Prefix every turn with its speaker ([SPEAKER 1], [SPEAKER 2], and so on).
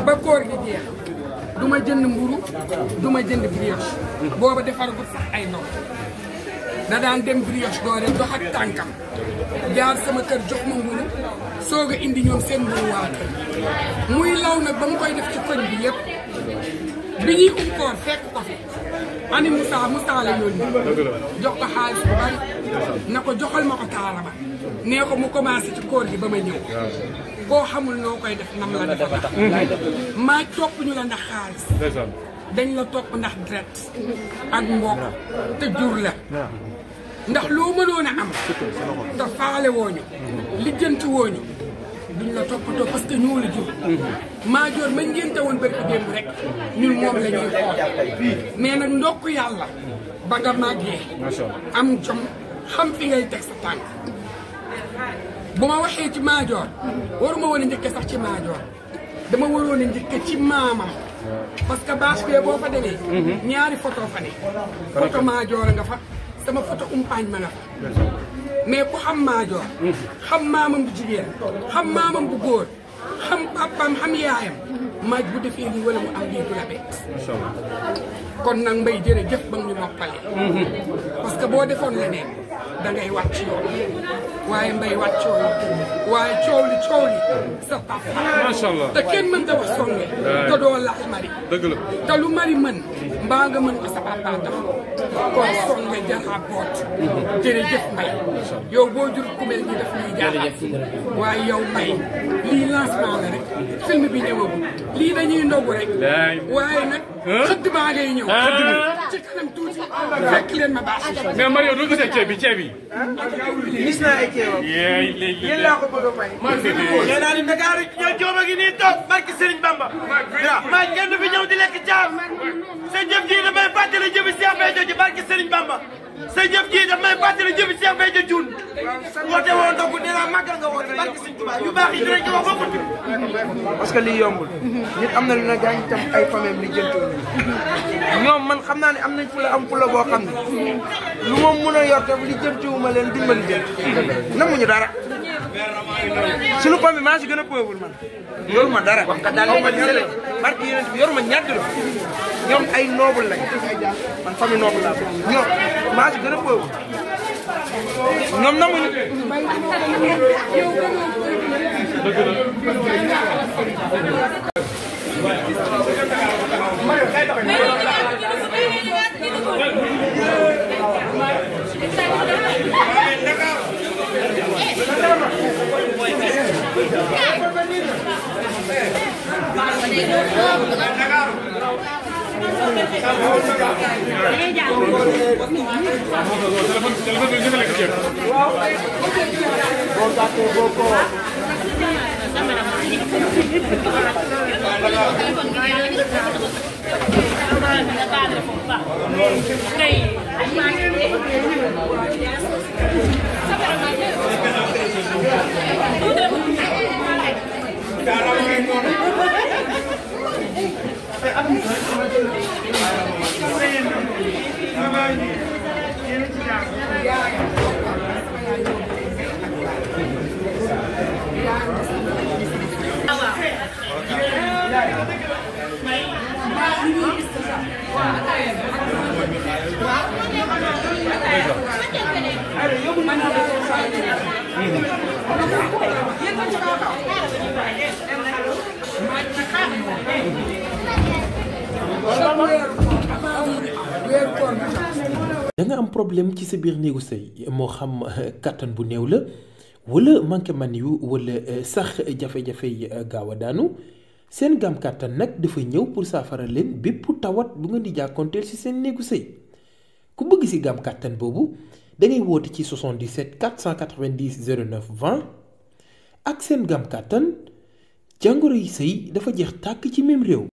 [SPEAKER 1] ba koor gi jeex du ma jënd mburu du ma jënd brioche booba defaragut sax ay ndox da daan dem brioche doore dox ak tànkam jaar sama kër jox ma mburu soog a indi ñoom seen mburu waa kër muy law nag ba mu koy def ci koñ bi yëpp bi ñuy koor fekk ko fi ani Moussa la yónni jox ko xaalis bu bari na ko joxal ma ko taala ba nee ko mu commencé ci koor gi ba ma ñëw koo xamul noo koy def nam la dafa tax maa topp ñu la ndax xaalis dañ la topp ndax deret ak mbokk te jur la ndax loo mënoon a am te faale wooñu lijjanti wooñu duñ la toppatoo parce que ñoo la jur maajoor ma ngénte woon barki démb rek ñun moom la ñuy xool mais nag ndokk yàlla ba nga màggee am jom xam fi ngay teg sa tànk bu ma waxee ci maajoor waruma woon a njëkke sax ci maajoor dama waroon a njëkke ci maamam parce que bâche bee boo fa demee ñaari photo fa ne photo maajoor nga fa sama photo umpaañ ma nga fa mais ku xam maajoor xam maamam bu jigéen xam maamam bu góor xam papaam xam yaayam maaj bu defee lii wala mu am lii du la bett kon nag mbay jërëjëf ba ñu noppalee parce que boo defoon leneen da ngay wàcc yoon waaye mbay wàccoo waaye coow li sa papa
[SPEAKER 2] macha allah
[SPEAKER 1] te kenn mën ta wax songe te doo laaj mari
[SPEAKER 2] dëgg la
[SPEAKER 1] te lu mari mën mbaa nga mën ko sa papa tax kon songe jaxaa boot jërëjëf mbay yow boo jur ku mel ni daf ñuy jaaxal waaye yow mbay lii lancement la rek film bi ñëwagul lii dañuy ndogu rek waaye nag xëdd baa ngay ñëw ci kanam tuuti fekk leen ma baax
[SPEAKER 2] mais Mario doo gisee ceeb bi
[SPEAKER 3] gis naa ay ceebam yéen laa ko bëgg a fay
[SPEAKER 4] nee naa ni Dakar ñoo jooba gi nii toog barki Serigne Bamba maa kenn du fi ñëw di lekk caaf sa jëf ji damay fàttali jëfi Cheikh Béthio ji barki Serigne Bamba sa jëf ji damay fàttali jëfi Cheikh Béthio Thioune woote woon donc nee naa màggal nga woote barki Serigne Touba yu baax yi dinañ ci wax bokkut
[SPEAKER 3] parce que lii yombul nit am na lu ne gaañ tam ay famille li jëntu ñoom man xam naa ne am nañ fula boo xam ne lu moom mun a yor te li jëntuwuma leen dimbali leen namuñu dara suñu famille maa si gën a pauvre man yoruma dara barki yéen bi yoruma ñàkk la ñoom ay noble lañ man famille noble laa ñoom maa si gën a pauvre ñoom namuñu
[SPEAKER 5] da nga am problème ci sa biir néegu sëy moo xam kattan bu néew la wala manqué man yu wala sax jafe-jafe yi gaaw a daanu seen gaam kattan nag dafa ñëw pour saafara leen bépp tawat bu nga di jàkkoonteel ci seen néegu sëy ku bëgg ci gaam kattan boobu da ngay woote ci 77 490 09 20 ak seen gaam kattan jàngoro yi sëy dafa jeex tàkk ci même réew.